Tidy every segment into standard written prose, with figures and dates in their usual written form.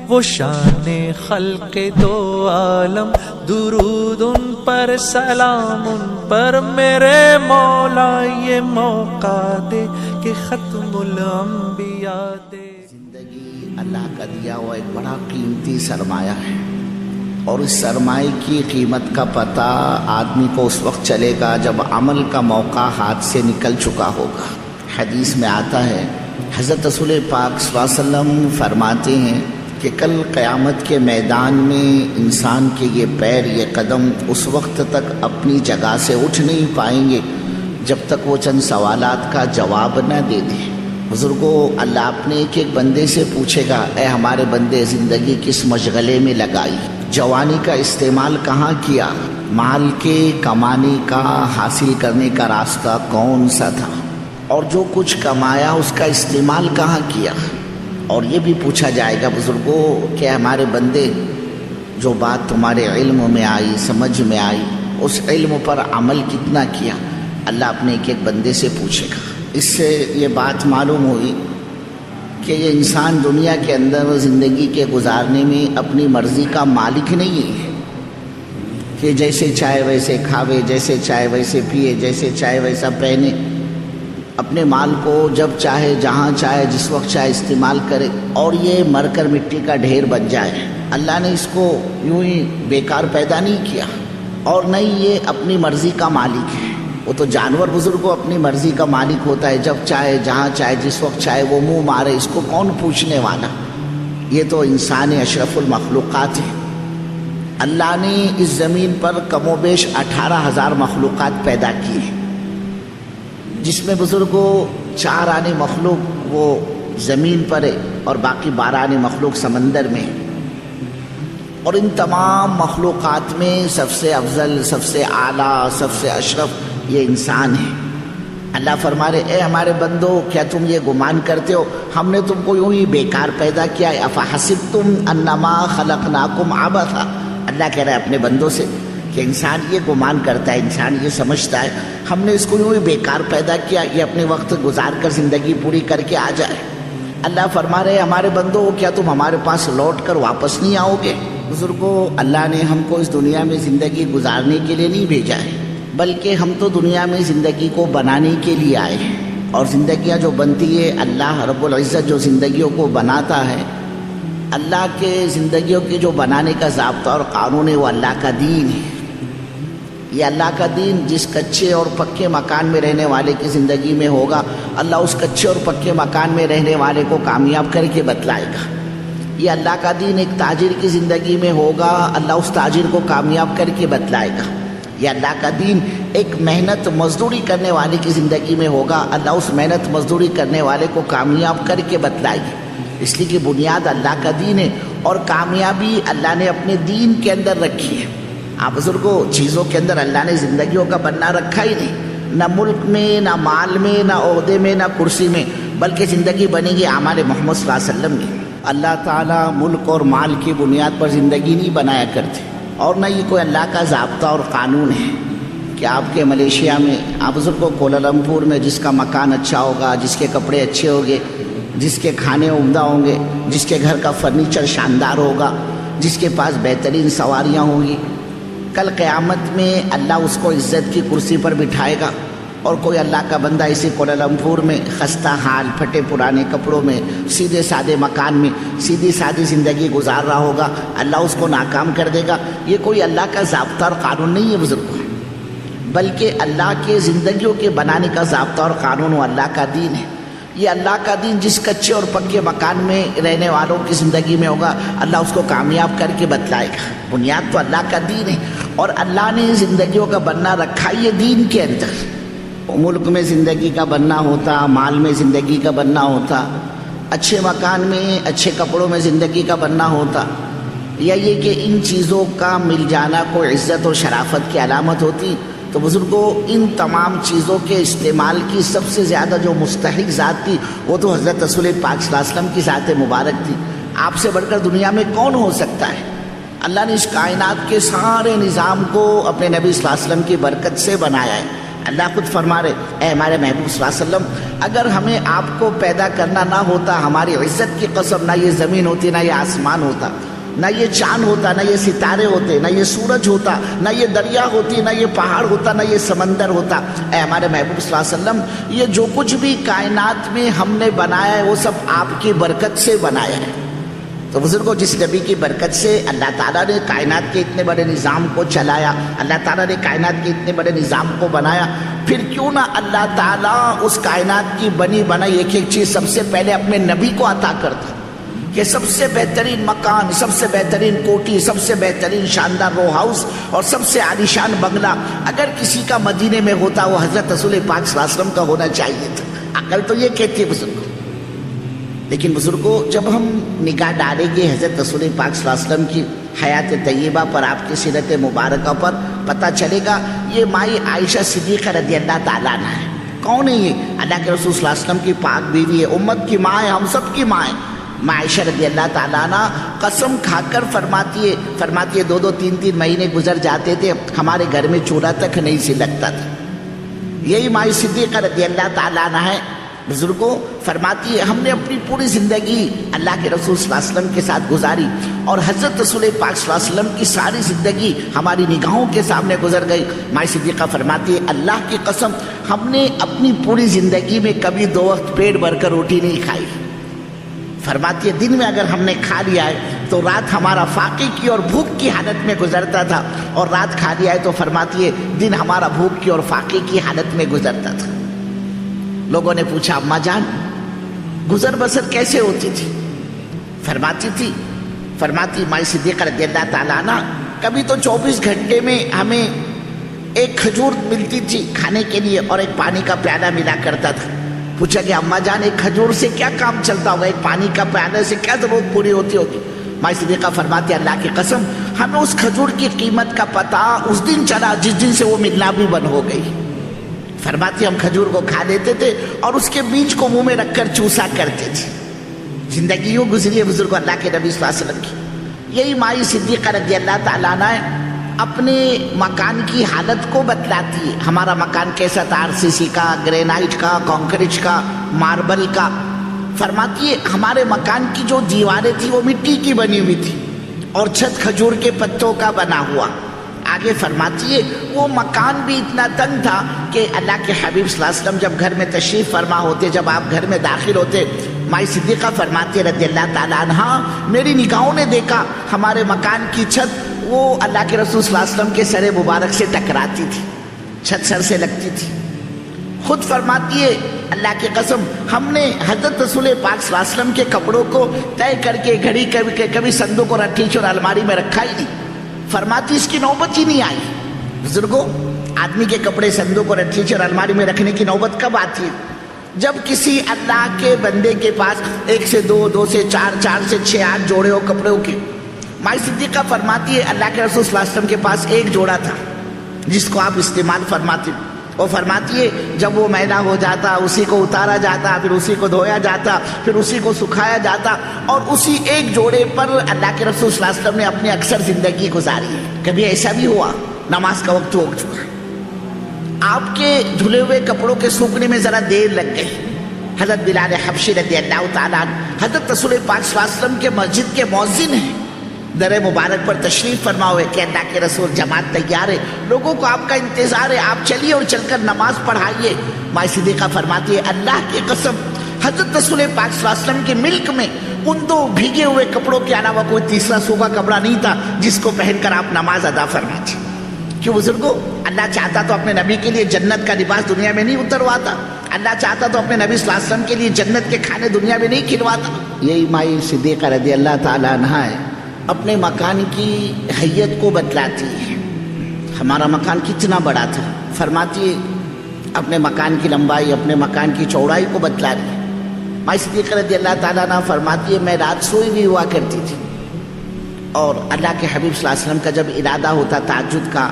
وہ شان خلق دو عالم، درود ان پر سلام ان پر میرے مولا، یہ موقع دے کہ ختم الانبیاء دے۔ زندگی اللہ کا دیا ہوا ایک بڑا قیمتی سرمایہ ہے، اور اس سرمایہ کی قیمت کا پتہ آدمی کو اس وقت چلے گا جب عمل کا موقع ہاتھ سے نکل چکا ہوگا۔ حدیث میں آتا ہے، حضرت رسول پاک صلی اللہ علیہ وسلم فرماتے ہیں کہ کل قیامت کے میدان میں انسان کے یہ پیر، یہ قدم اس وقت تک اپنی جگہ سے اٹھ نہیں پائیں گے جب تک وہ چند سوالات کا جواب نہ دے دیں۔ بزرگوں، اللہ اپنے ایک ایک بندے سے پوچھے گا، اے ہمارے بندے، زندگی کس مشغلے میں لگائی؟ جوانی کا استعمال کہاں کیا؟ مال کے کمانے کا، حاصل کرنے کا راستہ کون سا تھا؟ اور جو کچھ کمایا اس کا استعمال کہاں کیا؟ اور یہ بھی پوچھا جائے گا بزرگوں کہ ہمارے بندے، جو بات تمہارے علم میں آئی، سمجھ میں آئی، اس علم پر عمل کتنا کیا؟ اللہ اپنے ایک ایک بندے سے پوچھے گا۔ اس سے یہ بات معلوم ہوئی کہ یہ انسان دنیا کے اندر زندگی کے گزارنے میں اپنی مرضی کا مالک نہیں ہے کہ جیسے چاہے ویسے کھاوے، جیسے چاہے ویسے پیے، جیسے چاہے ویسا پہنے، اپنے مال کو جب چاہے، جہاں چاہے، جس وقت چاہے استعمال کرے اور یہ مر کر مٹی کا ڈھیر بن جائے۔ اللہ نے اس کو یوں ہی بیکار پیدا نہیں کیا، اور نہ ہی یہ اپنی مرضی کا مالک ہے۔ وہ تو جانور بزرگوں اپنی مرضی کا مالک ہوتا ہے، جب چاہے، جہاں چاہے، جس وقت چاہے وہ منہ مارے، اس کو کون پوچھنے والا؟ یہ تو انسان اشرف المخلوقات ہے۔ اللہ نے اس زمین پر کم و بیش 18,000 مخلوقات پیدا کی ہیں، جس میں بزرگوں 4 آنے مخلوق وہ زمین پر ہے اور باقی 12 آنے مخلوق سمندر میں ہے۔ اور ان تمام مخلوقات میں سب سے افضل، سب سے اعلیٰ، سب سے اشرف یہ انسان ہے۔ اللہ فرما رہے، اے ہمارے بندو، کیا تم یہ گمان کرتے ہو ہم نے تم کو یوں ہی بیکار پیدا کیا ہے؟ افحسبتم انما خلقناکم عبثا۔ اللہ کہہ رہا ہے اپنے بندوں سے کہ انسان یہ گمان کرتا ہے، انسان یہ سمجھتا ہے ہم نے اس کو یوں ہی بیکار پیدا کیا، یہ اپنے وقت گزار کر زندگی پوری کر کے آ جائے۔ اللہ فرما رہے ہمارے بندوں، کیا تم ہمارے پاس لوٹ کر واپس نہیں آؤ گے؟ بزرگوں، اللہ نے ہم کو اس دنیا میں زندگی گزارنے کے لیے نہیں بھیجا ہے، بلکہ ہم تو دنیا میں زندگی کو بنانے کے لیے آئے ہیں۔ اور زندگیاں جو بنتی ہے، اللہ رب العزت جو زندگیوں کو بناتا ہے، اللہ کے زندگیوں کی جو بنانے کا ضابطہ اور قانون ہے وہ اللہ کا دین ہے۔ یہ اللہ کا دین جس کچے اور پکے مکان میں رہنے والے کی زندگی میں ہوگا، اللہ اس کچے اور پکے مکان میں رہنے والے کو کامیاب کر کے بتلائے گا۔ یہ اللہ کا دین ایک تاجر کی زندگی میں ہوگا، اللہ اس تاجر کو کامیاب کر کے بتلائے گا۔ یہ اللہ کا دین ایک محنت مزدوری کرنے والے کی زندگی میں ہوگا، اللہ اس محنت مزدوری کرنے والے کو کامیاب کر کے بتلائے گی۔ اس لیے کہ بنیاد اللہ کا دین ہے، اور کامیابی اللہ نے اپنے دین کے اندر رکھی ہے۔ آپ بزرگوں، چیزوں کے اندر اللہ نے زندگیوں کا بننا رکھا ہی نہیں، نہ ملک میں، نہ مال میں، نہ عہدے میں، نہ کرسی میں، بلکہ زندگی بنے گی اعمال محمد صلی اللہ علیہ وسلم میں۔ اللہ تعالیٰ ملک اور مال کی بنیاد پر زندگی نہیں بنایا کرتے، اور نہ یہ کوئی اللہ کا ضابطہ اور قانون ہے کہ آپ کے ملیشیا میں، آپ بزرگوں کوالالمپور میں جس کا مکان اچھا ہوگا، جس کے کپڑے اچھے ہوں گے، جس کے کھانے عمدہ ہوں گے، جس کے گھر کا فرنیچر شاندار ہوگا، جس کے پاس بہترین سواریاں ہوں گی، کل قیامت میں اللہ اس کو عزت کی کرسی پر بٹھائے گا۔ اور کوئی اللہ کا بندہ اسی کوالالمپور میں خستہ حال، پھٹے پرانے کپڑوں میں، سیدھے سادے مکان میں سیدھی سادی زندگی گزار رہا ہوگا، اللہ اس کو ناکام کر دے گا۔ یہ کوئی اللہ کا ضابطہ اور قانون نہیں ہے بزرگوں، بلکہ اللہ کے زندگیوں کے بنانے کا ضابطہ اور قانون وہ اللہ کا دین ہے۔ یہ اللہ کا دین جس کچے اور پکے مکان میں رہنے والوں کی زندگی میں ہوگا، اللہ اس کو کامیاب کر کے بتلائے گا۔ بنیاد تو اللہ کا دین ہے، اور اللہ نے زندگیوں کا بننا رکھا یہ دین کے اندر۔ ملک میں زندگی کا بننا ہوتا، مال میں زندگی کا بننا ہوتا، اچھے مکان میں، اچھے کپڑوں میں زندگی کا بننا ہوتا، یا یہ کہ ان چیزوں کا مل جانا کوئی عزت اور شرافت کی علامت ہوتی، تو بزرگوں ان تمام چیزوں کے استعمال کی سب سے زیادہ جو مستحق ذات تھی وہ تو حضرت رسول پاک صلی اللہ علیہ وسلم کی ذات مبارک تھی۔ آپ سے بڑھ کر دنیا میں کون ہو سکتا ہے؟ اللہ نے اس کائنات کے سارے نظام کو اپنے نبی صلی اللہ علیہ وسلم کی برکت سے بنایا ہے۔ اللہ خود فرما رہے اے ہمارے محبوب صلی اللہ علیہ وسلم اگر ہمیں آپ کو پیدا کرنا نہ ہوتا ہماری عزت کی قسم نہ یہ زمین ہوتی نہ یہ آسمان ہوتا نہ یہ چاند ہوتا نہ یہ ستارے ہوتے نہ یہ سورج ہوتا نہ یہ دریا ہوتی نہ یہ پہاڑ ہوتا نہ یہ سمندر ہوتا اے ہمارے محبوب صلی اللہ علیہ وسلم یہ جو کچھ بھی کائنات میں ہم نے بنایا ہے وہ سب آپ کی برکت سے بنایا ہے۔ تو بزرگوں جس نبی کی برکت سے اللہ تعالیٰ نے کائنات کے اتنے بڑے نظام کو چلایا، اللہ تعالیٰ نے کائنات کے اتنے بڑے نظام کو بنایا، پھر کیوں نہ اللہ تعالیٰ اس کائنات کی بنی بنائی ایک ایک چیز سب سے پہلے اپنے نبی کو عطا کرتا کہ سب سے بہترین مکان، سب سے بہترین کوٹھی، سب سے بہترین شاندار رو ہاؤس اور سب سے عالیشان بنگلہ اگر کسی کا مدینے میں ہوتا وہ حضرت رسول پاک صلی اللہ علیہ وسلم کا ہونا چاہیے تھا۔ عقل تو یہ کہتی ہے بزرگوں، لیکن بزرگوں جب ہم نگاہ ڈالیں گے حضرت رسول پاک صلی اللہ علیہ وسلم کی حیات طیبہ پر، آپ کی سیرت مبارکہ پر، پتہ چلے گا یہ مائی عائشہ صدیقہ رضی اللہ تعالیٰ عنہ ہے۔ کون ہے یہ؟ اللہ کے رسول صلی اللہ علیہ وسلم کی پاک بیوی ہے، امت کی ماں ہے، ہم سب کی ماں ہے۔ ماں عائشہ رضی اللہ تعالیٰ عنہ قسم کھا کر فرماتی ہے 2 3 مہینے گزر جاتے تھے ہمارے گھر میں چولہا تک نہیں سے لگتا تھا۔ یہی ماں صدیقہ رضی اللہ تعالیٰ عنہ ہے۔ بزرگوں فرماتی ہے ہم نے اپنی پوری زندگی اللہ کے رسول صلی اللہ علیہ وسلم کے ساتھ گزاری اور حضرت رسول پاک صلی اللہ علیہ وسلم کی ساری زندگی ہماری نگاہوں کے سامنے گزر گئی۔ ماں صدیقہ فرماتی ہے اللہ کی قسم ہم نے اپنی پوری زندگی میں کبھی 2 وقت پیٹ بھر کر روٹی نہیں کھائی۔ فرماتی ہے دن میں اگر ہم نے کھا لیا ہے تو رات ہمارا فاقے کی اور بھوک کی حالت میں گزرتا تھا، اور رات کھا لیا ہے تو فرماتی ہے دن ہمارا بھوک کی اور فاقے کی حالت میں گزرتا تھا۔ لوگوں نے پوچھا اماں جان گزر بسر کیسے ہوتی تھی؟ فرماتی مائی صدیقہ رضی اللہ تعالیٰ عنہ کبھی تو 24 گھنٹے میں ہمیں ایک کھجور ملتی تھی کھانے کے لیے اور ایک پانی کا پیالہ ملا کرتا تھا۔ پوچھا کہ اماں جان ایک کھجور سے کیا کام چلتا ہوگا، ایک پانی کا پیالے سے کیا ضرورت پوری ہوتی ہوگی؟ مائی صدیقہ فرماتی اللہ کی قسم ہمیں اس کھجور کی قیمت کا پتہ اس دن چلا جس دن سے وہ ملنا بھی بند ہو گئی۔ فرماتی ہم کھجور کو کھا لیتے تھے اور اس کے بیج کو منہ میں رکھ کر چوسا کرتے تھے۔ زندگی یوں گزری ہے بزرگوں اللہ کے نبی صلی اللہ علیہ وسلم کی۔ یہی مائی صدیقہ رضی اللہ تعالیٰ عنہ اپنے مکان کی حالت کو بتلاتی ہے۔ ہمارا مکان کیسا تھا، RCC کا، گرینائٹ کا، کانکریٹ کا، ماربل کا۔ فرماتی ہے ہمارے مکان کی جو دیواریں تھی وہ مٹی کی بنی ہوئی تھی اور چھت کھجور کے پتوں کا بنا ہوا۔ آگے فرماتی ہے وہ مکان بھی اتنا تنگ تھا کہ اللہ کے حبیب صلی اللہ علیہ وسلم جب گھر میں تشریف فرما ہوتے، جب آپ گھر میں داخل ہوتے، مائی صدیقہ فرماتی ہے رضی اللہ تعالیٰ عنہ میری نگاہوں نے دیکھا ہمارے مکان کی چھت وہ اللہ کے رسول صلی اللہ علیہ وسلم کے سر مبارک سے ٹکراتی تھی، چھت سر سے لگتی تھی۔ خود فرماتی ہے اللہ کی قسم ہم نے حضرت رسول پاک صلی اللہ علیہ وسلم کے کپڑوں کو طے کر کے گھڑی کبھی صندوق اور اٹھیچ اور الماری میں رکھا ہی نہیں۔ فرماتی اس کی نوبت ہی نہیں آئی۔ بزرگوں آدمی کے کپڑے صندوق اور اٹھیچ اور الماری میں رکھنے کی نوبت کب آتی ہے؟ جب کسی اللہ کے بندے کے پاس 1 سے 2، 2 سے 4، 4 سے 6، 8 جوڑے ہو کپڑوں کے۔ مائی صدیقہ فرماتی ہے اللہ کے رسول صلی اللہ علیہ وسلم کے پاس 1 جوڑا تھا جس کو آپ استعمال فرماتے۔ وہ فرماتی ہے جب وہ میلا ہو جاتا اسی کو اتارا جاتا، پھر اسی کو دھویا جاتا، پھر اسی کو سکھایا جاتا، اور اسی 1 جوڑے پر اللہ کے رسول صلی اللہ علیہ وسلم نے اپنی اکثر زندگی گزاری ہے۔ کبھی ایسا بھی ہوا نماز کا وقت ہو چکا، آپ کے دھلے ہوئے کپڑوں کے سوکھنے میں ذرا دیر لگ گئی، حضرت بلال حبشی رضی اللہ تعالیٰ عنہ حضرت رسول پاک صلی اللہ علیہ وسلم کے مسجد کے مؤذن ہیں، در مبارک پر تشریف فرما ہوئے کہ اللہ کے رسول جماعت تیار ہے، لوگوں کو آپ کا انتظار ہے، آپ چلیے اور چل کر نماز پڑھائیے۔ مائی صدیقہ فرماتی ہے اللہ کی قسم حضرت رسول پاک صلی اللہ علیہ وسلم کے ملک میں ان 2 بھیگے ہوئے کپڑوں کے علاوہ کوئی تیسرا سوکھا کپڑا نہیں تھا جس کو پہن کر آپ نماز ادا فرماتے۔ کیوں بزرگوں؟ اللہ چاہتا تو اپنے نبی کے لیے جنت کا لباس دنیا میں نہیں اترواتا، اللہ چاہتا تو اپنے نبی صلی اللہ علیہ وسلم کے لیے جنت کے کھانے دنیا میں نہیں کھلواتا۔ یہی مائی صدیقہ رضی اللہ تعالیٰ عنہ ہے اپنے مکان کی حیت کو بتلاتی ہے۔ ہمارا مکان کتنا بڑا تھا، فرماتی ہے اپنے مکان کی لمبائی اپنے مکان کی چوڑائی کو بتلا رہی ہے۔ مائی صدیقہ رضی اللہ تعالیٰ عنہ فرماتی ہے میں رات سوئی بھی ہوا کرتی تھی اور اللہ کے حبیب صلی اللہ علیہ وسلم کا جب ارادہ ہوتا تہجد کا،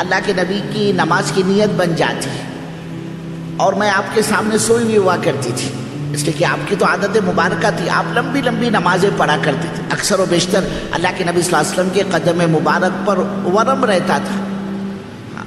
اللہ کے نبی کی نماز کی نیت بن جاتی اور میں آپ کے سامنے سوئی بھی ہوا کرتی تھی، اس لیے کہ آپ کی تو عادت مبارکہ تھی، آپ لمبی لمبی نمازیں پڑھا کرتے تھے، اکثر و بیشتر اللہ کے نبی صلی اللہ علیہ وسلم کے قدم مبارک پر ورم رہتا تھا۔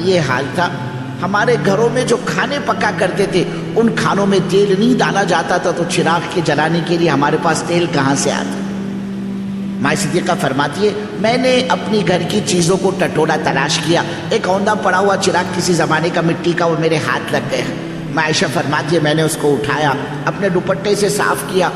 یہ حال تھا. ہمارے گھروں میں جو کھانے پکا کرتے تھے ان کھانوں میں تیل نہیں ڈالا جاتا تھا، تو چراغ کے جلانے کے لیے ہمارے پاس تیل کہاں سے آتا؟ ماں صدیقہ فرماتی ہے میں نے اپنی گھر کی چیزوں کو ٹٹولا تلاش کیا، ایک اوندا پڑا ہوا چراغ کسی زمانے کا مٹی کا، وہ میرے ہاتھ لگ گیا. ماں عائشہ فرماتی ہے میں نے اس کو اٹھایا، اپنے دوپٹے سے صاف کیا،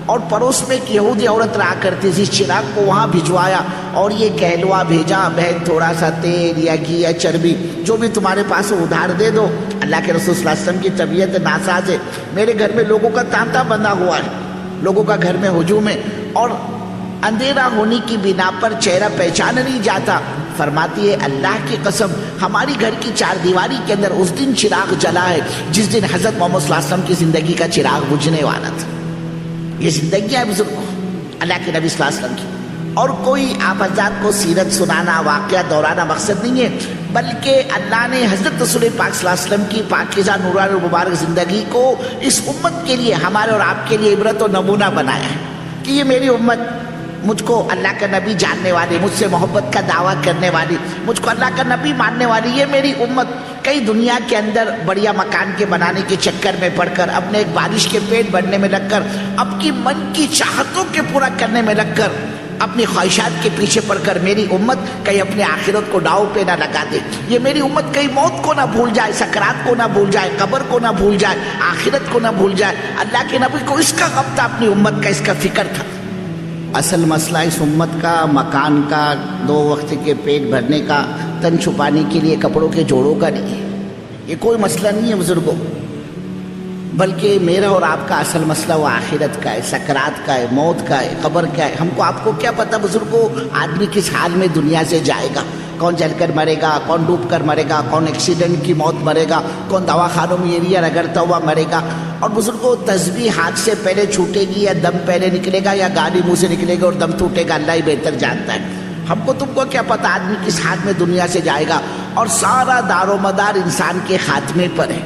اور پڑوس میں ایک یہودی عورت رہا کرتی تھی، چراغ کو وہاں بھجوایا اور یہ کہلوا بھیجا بہن تھوڑا سا تیل یا گھی یا چربی جو بھی تمہارے پاس ہو ادھار دے دو. اللہ کے رسول صلی اللہ علیہ وسلم کی طبیعت ناساز ہے، میرے گھر میں لوگوں کا تانتا بندھا ہوا ہے، لوگوں کا گھر میں ہجوم ہے اور اندھیرا ہونے کی بنا پر چہرہ پہچانا نہیں جاتا. فرماتی ہے اللہ کی قسم ہماری گھر کی چار دیواری کے اندر اس دن چراغ جلا ہے جس دن حضرت محمد صلی اللہ علیہ وسلم کی زندگی کا چراغ بجھنے والا تھا. یہ زندگی ہے بزرگوں اللہ کے نبی صلی اللہ علیہ وسلم کی. اور کوئی آپ حضرات کو سیرت سنانا، واقعہ دورانا مقصد نہیں ہے، بلکہ اللہ نے حضرت رسول پاک صلی اللہ علیہ وسلم کی پاکیزہ نورانی مبارک زندگی کو اس امت کے لیے، ہمارے اور آپ کے لیے عبرت و نمونہ بنایا ہے کہ یہ میری امت، مجھ کو اللہ کا نبی جاننے والی، مجھ سے محبت کا دعویٰ کرنے والی، مجھ کو اللہ کا نبی ماننے والی، یہ میری امت کئی دنیا کے اندر بڑھیا مکان کے بنانے کے چکر میں پڑ کر، اپنے ایک بارش کے پیٹ بھرنے میں لگ کر، اب کی من کی چاہتوں کے پورا کرنے میں لگ کر، اپنی خواہشات کے پیچھے پڑ کر میری امت کہیں اپنے آخرت کو داؤ پہ نہ لگا دے. یہ میری امت کہیں موت کو نہ بھول جائے، سکرات کو نہ بھول جائے، قبر کو نہ بھول جائے، آخرت کو نہ بھول جائے. اللہ کے نبی کو اس کا غم تھا، اپنی امت کا اس کا فکر تھا. اصل مسئلہ اس امت کا مکان کا، دو وقت کے پیٹ بھرنے کا، تن چھپانے کے لیے کپڑوں کے جوڑوں کا نہیں ہے. یہ کوئی مسئلہ نہیں ہے بزرگوں، بلکہ میرا اور آپ کا اصل مسئلہ وہ آخرت کا ہے، سکرات کا ہے، موت کا ہے، قبر کا ہے. ہم کو آپ کو کیا پتہ بزرگوں آدمی کس حال میں دنیا سے جائے گا، کون جل کر مرے گا، کون ڈوب کر مرے گا، کون ایکسیڈنٹ کی موت مرے گا، کون دواخانوں میں ایریا رگڑتا ہوا مرے گا. اور بزرگوں تسبیح ہاتھ سے پہلے چھوٹے گی یا دم پہلے نکلے گا یا گالی منہ سے نکلے گا اور دم ٹوٹے گا، اللہ ہی بہتر جانتا ہے. ہم کو تم کو کیا پتہ آدمی کس حال میں دنیا سے جائے گا. اور سارا دار و مدار انسان کے خاتمے پر ہے.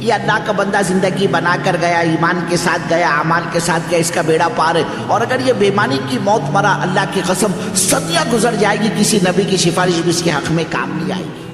یہ اللہ کا بندہ زندگی بنا کر گیا، ایمان کے ساتھ گیا، اعمال کے ساتھ گیا، اس کا بیڑا پار ہے. اور اگر یہ بےمانی کی موت مرا، اللہ کی قسم صدیاں گزر جائے گی، کسی نبی کی سفارش بھی اس کے حق میں کام نہیں آئے گی.